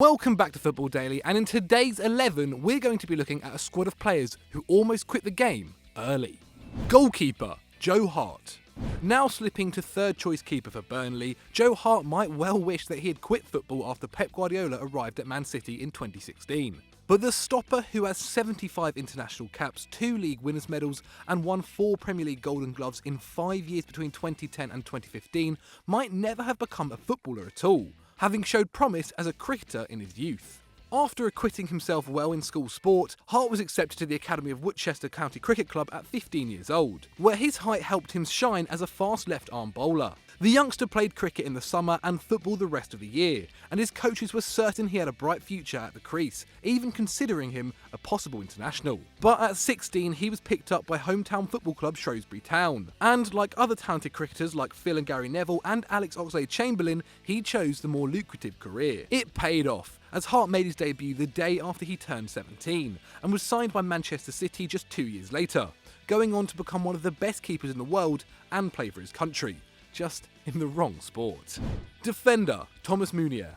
Welcome back to Football Daily, and in today's 11, we're going to be looking at a squad of players who almost quit the game early. Goalkeeper, Joe Hart. Now slipping to third choice keeper for Burnley, Joe Hart might well wish that he had quit football after Pep Guardiola arrived at Man City in 2016. But the stopper, who has 75 international caps, 2 league winners' medals and won 4 Premier League Golden Gloves in 5 years between 2010 and 2015, might never have become a footballer at all, having showed promise as a cricketer in his youth. After acquitting himself well in school sport, Hart was accepted to the Academy of Worcester County Cricket Club at 15 years old, where his height helped him shine as a fast left-arm bowler. The youngster played cricket in the summer and football the rest of the year, and his coaches were certain he had a bright future at the crease, even considering him a possible international. But at 16, he was picked up by hometown football club Shrewsbury Town, and like other talented cricketers like Phil and Gary Neville and Alex Oxlade-Chamberlain, he chose the more lucrative career. It paid off, as Hart made his debut the day after he turned 17, and was signed by Manchester City just 2 years later, going on to become one of the best keepers in the world and play for his country, just in the wrong sport. Defender, Thomas Munir.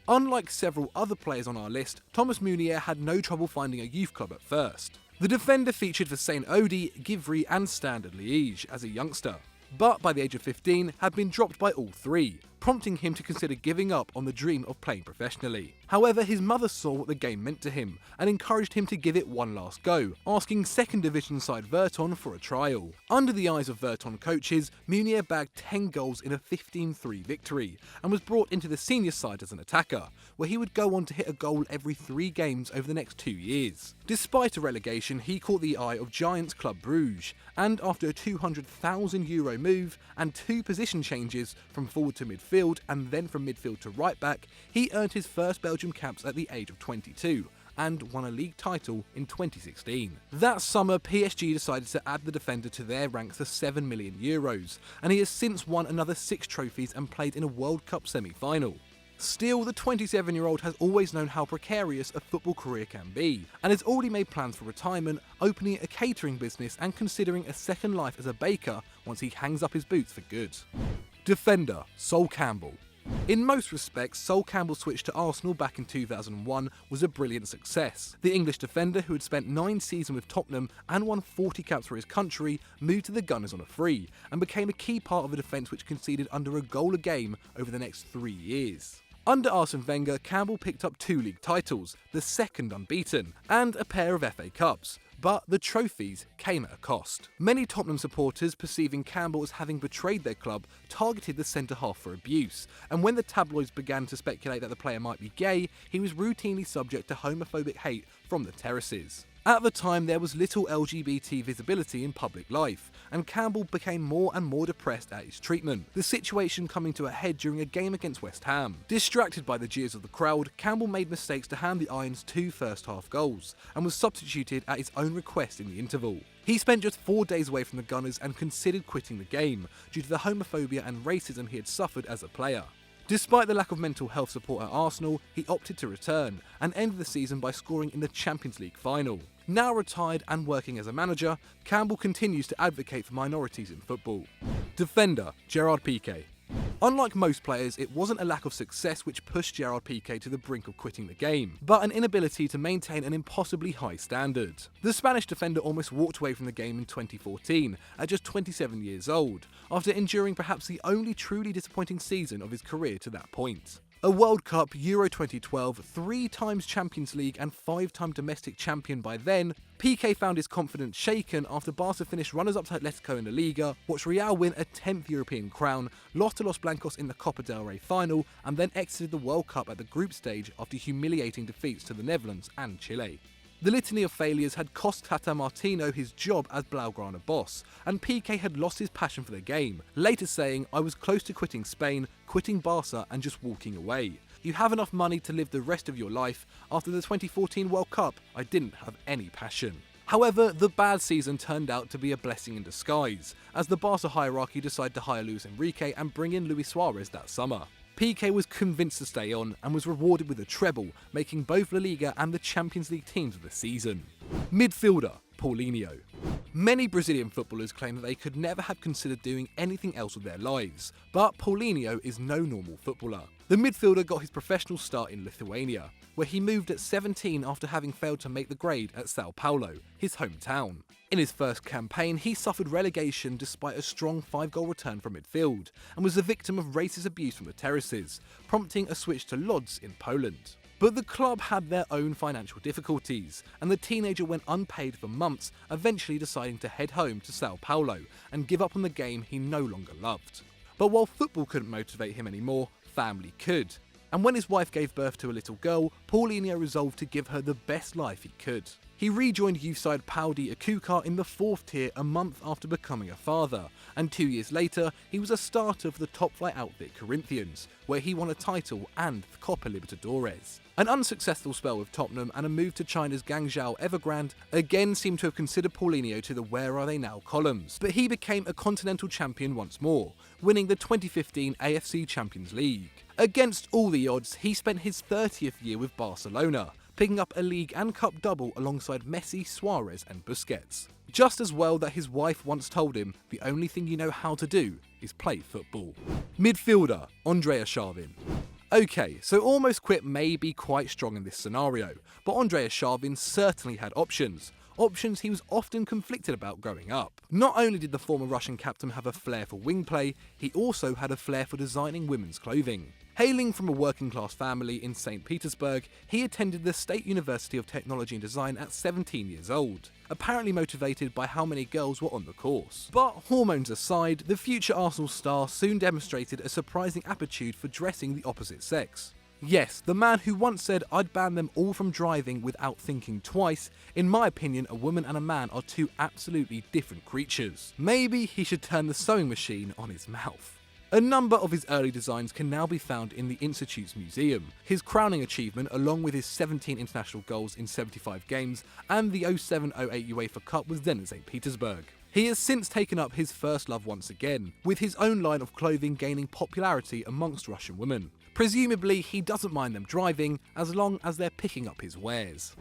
Unlike several other players on our list, Thomas Munir had no trouble finding a youth club at first. The defender featured for St Odi, Givry and Standard Liège as a youngster, but by the age of 15 had been dropped by all three, prompting him to consider giving up on the dream of playing professionally. However, his mother saw what the game meant to him and encouraged him to give it one last go, asking 2nd Division side Verton for a trial. Under the eyes of Verton coaches, Munir bagged 10 goals in a 15-3 victory and was brought into the senior side as an attacker, where he would go on to hit a goal every 3 games over the next 2 years. Despite a relegation, he caught the eye of Giants Club Bruges, and after a €200,000 move and 2 position changes from forward to midfield and then from midfield to right back, he earned his first Belgium caps at the age of 22 and won a league title in 2016. That summer, PSG decided to add the defender to their ranks for €7 million, and he has since won another 6 trophies and played in a World Cup semi-final. Still, the 27-year-old has always known how precarious a football career can be, and has already made plans for retirement, opening a catering business and considering a second life as a baker once he hangs up his boots for good. Defender, Sol Campbell. In most respects, Sol Campbell's switch to Arsenal back in 2001 was a brilliant success. The English defender, who had spent 9 seasons with Tottenham and won 40 caps for his country, moved to the Gunners on a free, and became a key part of a defence which conceded under a goal a game over the next 3 years. Under Arsene Wenger, Campbell picked up 2 league titles, the 2nd unbeaten, and a pair of FA Cups. But the trophies came at a cost. Many Tottenham supporters, perceiving Campbell as having betrayed their club, targeted the centre-half for abuse, and when the tabloids began to speculate that the player might be gay, he was routinely subject to homophobic hate from the terraces. At the time, there was little LGBT visibility in public life, and Campbell became more and more depressed at his treatment, the situation coming to a head during a game against West Ham. Distracted by the jeers of the crowd, Campbell made mistakes to hand the Irons 2 first-half goals, and was substituted at his own request in the interval. He spent just 4 days away from the Gunners and considered quitting the game, due to the homophobia and racism he had suffered as a player. Despite the lack of mental health support at Arsenal, he opted to return, and ended the season by scoring in the Champions League final. Now retired and working as a manager, Campbell continues to advocate for minorities in football. Defender, Gerard Pique. Unlike most players, it wasn't a lack of success which pushed Gerard Pique to the brink of quitting the game, but an inability to maintain an impossibly high standard. The Spanish defender almost walked away from the game in 2014, at just 27 years old, after enduring perhaps the only truly disappointing season of his career to that point. A World Cup, Euro 2012, 3 times Champions League and 5-time domestic champion by then, Pique found his confidence shaken after Barca finished runners-up to Atletico in La Liga, watched Real win a 10th European crown, lost to Los Blancos in the Copa del Rey final, and then exited the World Cup at the group stage after humiliating defeats to the Netherlands and Chile. The litany of failures had cost Tata Martino his job as Blaugrana boss, and Pique had lost his passion for the game, later saying, "I was close to quitting Spain, quitting Barca and just walking away. You have enough money to live the rest of your life. After the 2014 World Cup, I didn't have any passion." However, the bad season turned out to be a blessing in disguise, as the Barca hierarchy decided to hire Luis Enrique and bring in Luis Suarez that summer. Pique was convinced to stay on and was rewarded with a treble, making both La Liga and the Champions League teams of the season. Midfielder, Paulinho. Many Brazilian footballers claim that they could never have considered doing anything else with their lives, but Paulinho is no normal footballer. The midfielder got his professional start in Lithuania, where he moved at 17 after having failed to make the grade at Sao Paulo, his hometown. In his first campaign, he suffered relegation despite a strong 5-goal return from midfield, and was the victim of racist abuse from the terraces, prompting a switch to Lodz in Poland. But the club had their own financial difficulties, and the teenager went unpaid for months, eventually deciding to head home to Sao Paulo and give up on the game he no longer loved. But while football couldn't motivate him anymore, family could. And when his wife gave birth to a little girl, Paulinho resolved to give her the best life he could. He rejoined youth side Pau de Açúcar in the 4th tier a month after becoming a father, and 2 years later he was a starter for the top-flight outfit Corinthians, where he won a title and the Copa Libertadores. An unsuccessful spell with Tottenham and a move to China's Guangzhou Evergrande again seemed to have considered Paulinho to the where are they now columns, but he became a continental champion once more, winning the 2015 AFC Champions League. Against all the odds, he spent his 30th year with Barcelona, picking up a league and cup double alongside Messi, Suarez and Busquets. Just as well that his wife once told him, the only thing you know how to do is play football. Midfielder, Andrei Arshavin. Okay, so almost quit may be quite strong in this scenario, but Andrei Arshavin certainly had options. Options he was often conflicted about growing up. Not only did the former Russian captain have a flair for wing play, he also had a flair for designing women's clothing. Hailing from a working-class family in St. Petersburg, he attended the State University of Technology and Design at 17 years old, apparently motivated by how many girls were on the course. But hormones aside, the future Arsenal star soon demonstrated a surprising aptitude for dressing the opposite sex. Yes, the man who once said I'd ban them all from driving without thinking twice, in my opinion a woman and a man are two absolutely different creatures. Maybe he should turn the sewing machine on his mouth. A number of his early designs can now be found in the Institute's museum. His crowning achievement, along with his 17 international goals in 75 games and the 07-08 UEFA Cup, was then at St. Petersburg. He has since taken up his first love once again, with his own line of clothing gaining popularity amongst Russian women. Presumably, he doesn't mind them driving, as long as they're picking up his wares.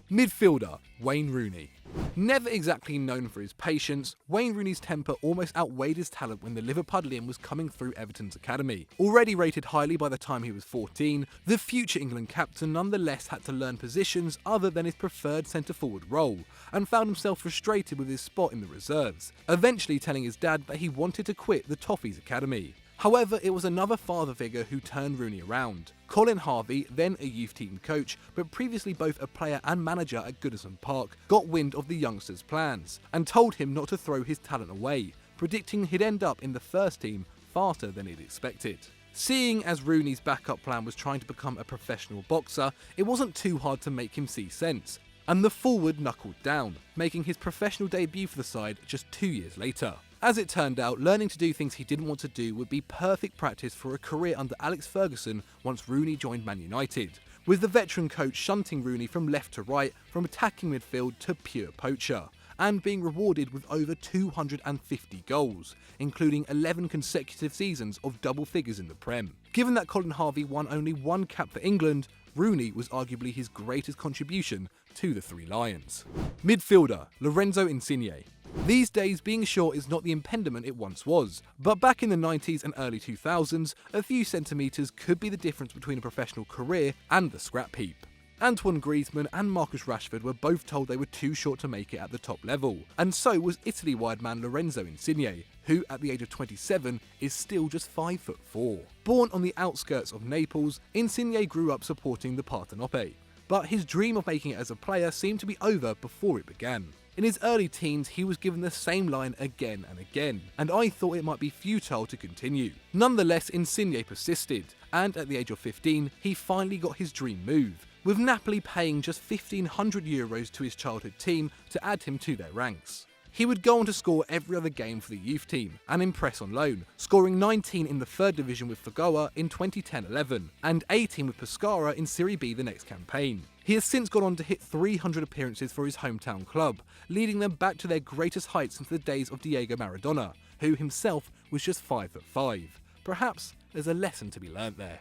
Midfielder, Wayne Rooney. Never exactly known for his patience, Wayne Rooney's temper almost outweighed his talent when the Liverpudlian was coming through Everton's academy. Already rated highly by the time he was 14, the future England captain nonetheless had to learn positions other than his preferred centre-forward role, and found himself frustrated with his spot in the reserves, eventually telling his dad that he wanted to quit the Toffees academy. However, it was another father figure who turned Rooney around. Colin Harvey, then a youth team coach, but previously both a player and manager at Goodison Park, got wind of the youngster's plans, and told him not to throw his talent away, predicting he'd end up in the first team faster than he'd expected. Seeing as Rooney's backup plan was trying to become a professional boxer, it wasn't too hard to make him see sense, and the forward knuckled down, making his professional debut for the side just 2 years later. As it turned out, learning to do things he didn't want to do would be perfect practice for a career under Alex Ferguson once Rooney joined Man United, with the veteran coach shunting Rooney from left to right, from attacking midfield to pure poacher, and being rewarded with over 250 goals, including 11 consecutive seasons of double figures in the Prem. Given that Colin Harvey won only one cap for England, Rooney was arguably his greatest contribution to the Three Lions. Midfielder, Lorenzo Insigne. These days, being short is not the impediment it once was, but back in the 90s and early 2000s, a few centimetres could be the difference between a professional career and the scrap heap. Antoine Griezmann and Marcus Rashford were both told they were too short to make it at the top level, and so was Italy-wide man Lorenzo Insigne, who at the age of 27 is still just 5'4". Born on the outskirts of Naples, Insigne grew up supporting the Partenope, but his dream of making it as a player seemed to be over before it began. In his early teens, he was given the same line again and again, and I thought it might be futile to continue. Nonetheless, Insigne persisted, and at the age of 15, he finally got his dream move, with Napoli paying just €1,500 to his childhood team to add him to their ranks. He would go on to score every other game for the youth team and impress on loan, scoring 19 in the 3rd division with Fogoa in 2010-11 and 18 with Pescara in Serie B the next campaign. He has since gone on to hit 300 appearances for his hometown club, leading them back to their greatest heights since the days of Diego Maradona, who himself was just 5'5". Perhaps there's a lesson to be learnt there.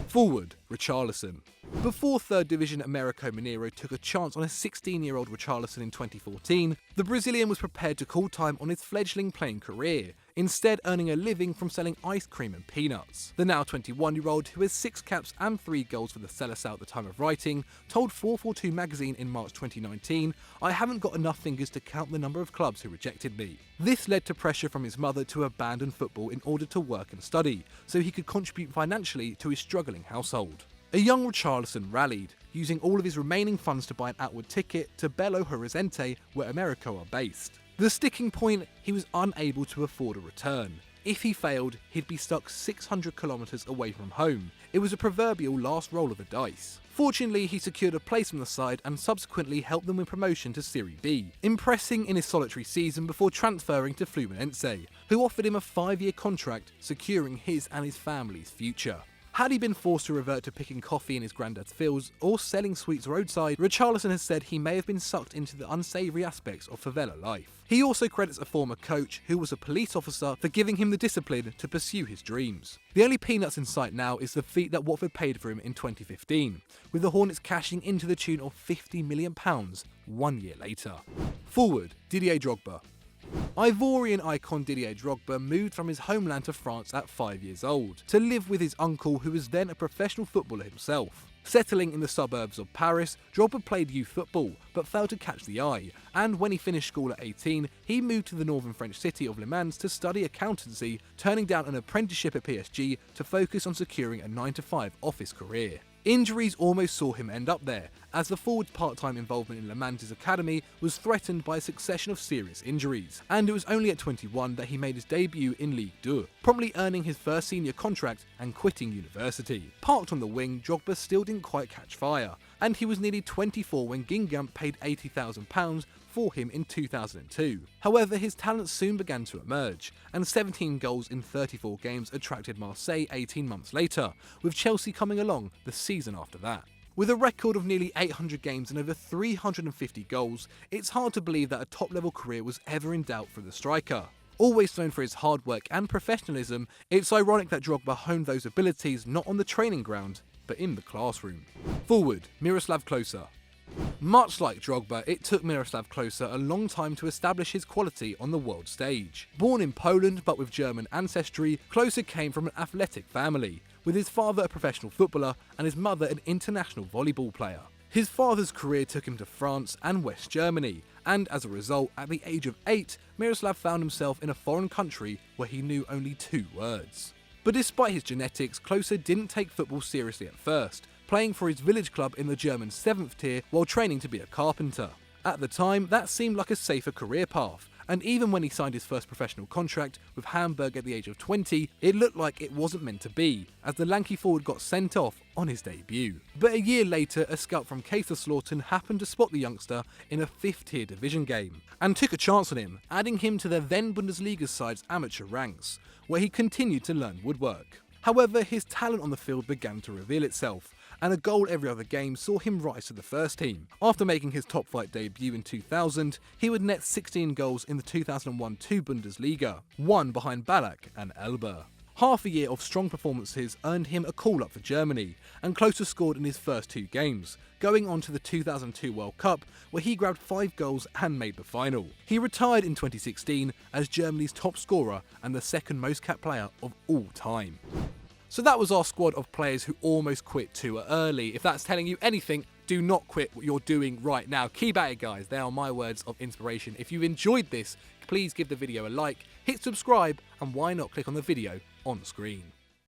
Forward, Richarlison. Before 3rd Division Americo Mineiro took a chance on a 16-year-old Richarlison in 2014, the Brazilian was prepared to call time on his fledgling playing career, instead earning a living from selling ice cream and peanuts. The now 21-year-old, who has 6 caps and 3 goals for the Seleção at the time of writing, told 442 magazine in March 2019, "I haven't got enough fingers to count the number of clubs who rejected me." This led to pressure from his mother to abandon football in order to work and study, so he could contribute financially to his struggling household. A young Richarlison rallied, using all of his remaining funds to buy an outward ticket to Belo Horizonte, where America are based. The sticking point, he was unable to afford a return. If he failed, he'd be stuck 600 kilometers away from home. It was a proverbial last roll of the dice. Fortunately, he secured a place on the side and subsequently helped them win promotion to Serie B, impressing in his solitary season before transferring to Fluminense, who offered him a 5-year contract, securing his and his family's future. Had he been forced to revert to picking coffee in his granddad's fields or selling sweets roadside, Richarlison has said he may have been sucked into the unsavoury aspects of favela life. He also credits a former coach, who was a police officer, for giving him the discipline to pursue his dreams. The only peanuts in sight now is the fee that Watford paid for him in 2015, with the Hornets cashing into the tune of £50 million 1 year later. Forward, Didier Drogba. Ivorian icon Didier Drogba moved from his homeland to France at 5 years old, to live with his uncle, who was then a professional footballer himself. Settling in the suburbs of Paris, Drogba played youth football, but failed to catch the eye, and when he finished school at 18, he moved to the northern French city of Le Mans to study accountancy, turning down an apprenticeship at PSG to focus on securing a 9-to-5 office career. Injuries almost saw him end up there, as the forward's part-time involvement in Le Mans' academy was threatened by a succession of serious injuries, and it was only at 21 that he made his debut in Ligue 2, promptly earning his first senior contract and quitting university. Parked on the wing, Drogba still didn't quite catch fire, and he was nearly 24 when Guingamp paid £80,000 for him in 2002. However, his talent soon began to emerge, and 17 goals in 34 games attracted Marseille 18 months later, with Chelsea coming along the season after that. With a record of nearly 800 games and over 350 goals, it's hard to believe that a top-level career was ever in doubt for the striker. Always known for his hard work and professionalism, it's ironic that Drogba honed those abilities not on the training ground, but in the classroom. Forward, Miroslav Klose. Much like Drogba, it took Miroslav Klose a long time to establish his quality on the world stage. Born in Poland but with German ancestry, Klose came from an athletic family, with his father a professional footballer and his mother an international volleyball player. His father's career took him to France and West Germany, and as a result, at the age of 8, Miroslav found himself in a foreign country where he knew only 2 words. But despite his genetics, Klose didn't take football seriously at first, playing for his village club in the German 7th tier while training to be a carpenter. At the time, that seemed like a safer career path, and even when he signed his first professional contract with Hamburg at the age of 20, it looked like it wasn't meant to be, as the lanky forward got sent off on his debut. But a year later, a scout from Kaiserslautern happened to spot the youngster in a 5th tier division game, and took a chance on him, adding him to their then Bundesliga side's amateur ranks, where he continued to learn woodwork. However, his talent on the field began to reveal itself, and a goal every other game saw him rise to the first team. After making his top flight debut in 2000, he would net 16 goals in the 2001-2 Bundesliga, 1 behind Ballack and Elber. Half a year of strong performances earned him a call-up for Germany, and Klose scored in his first 2 games, going on to the 2002 World Cup, where he grabbed 5 goals and made the final. He retired in 2016 as Germany's top scorer and the second most capped player of all time. So that was our squad of players who almost quit too early. If that's telling you anything, do not quit what you're doing right now. Keep at it, guys. They are my words of inspiration. If you enjoyed this, please give the video a like, hit subscribe, and why not click on the video on screen.